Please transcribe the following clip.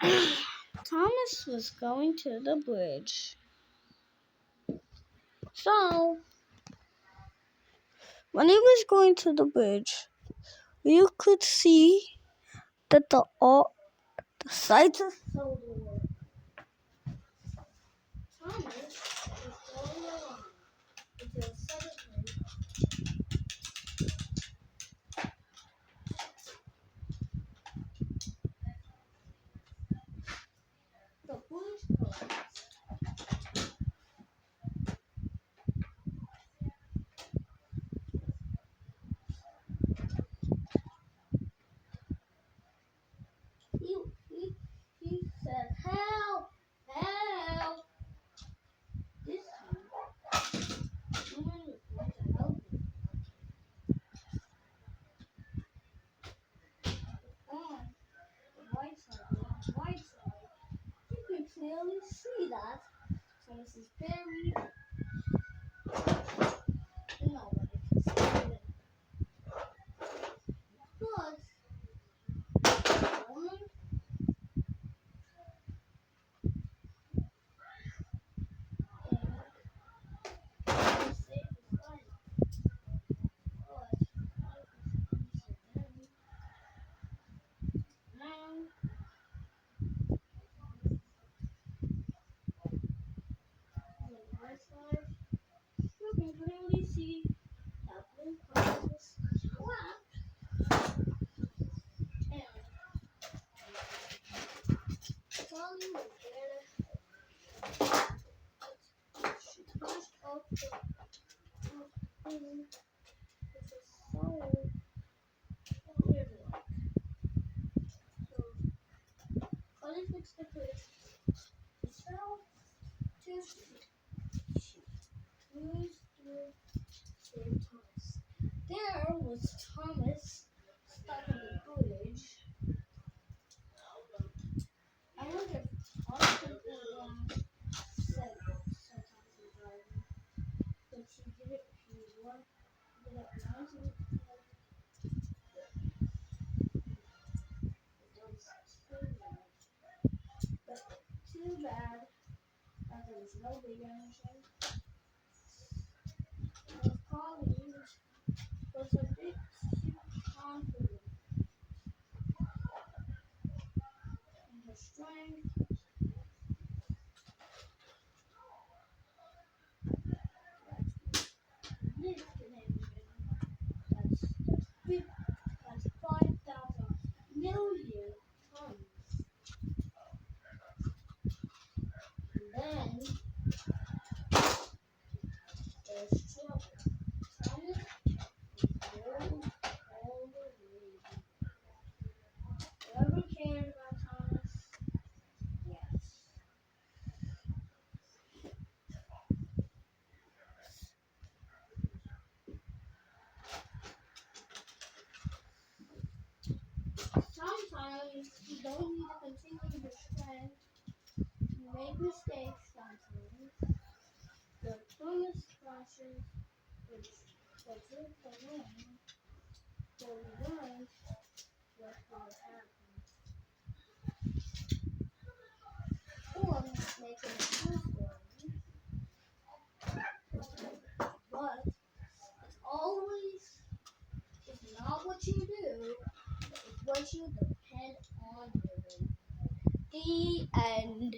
Thomas was going to the bridge. So, when he was going to the bridge, you could see that the sights of Sodor were. Thomas was going along until suddenly the bridge collapsed. He said, "Help! Help!" This time, no one was going to help him. On the right side, you can clearly see that Thomas is buried and nobody can see him. But the woman saved his life. But now on the right side, you can clearly see that blue car was collapsed and Charlie was there. She pushed up the thing with a soul. Weird luck. So Charlie fixed the bridge. She fell to she used to save Thomas. There was Thomas stuck on the bridge. I wonder if Thomas could said sometimes in driving, but she did it. She did it once and but too bad that there was no big engine. The collie was a bit too confident in her strength. Lifted engine. That's 5,000 million tons. And then there's trouble. Thomas rolled all the way. Whoever cared about Thomas? Yes. Sometimes you don't need to continue your strength. You make mistakes sometimes. But Thomas crashes, which took the win, so we learned what would happen. Or make an excuse for him. But it's always it's not what you do, it's what you depend on doing. The end.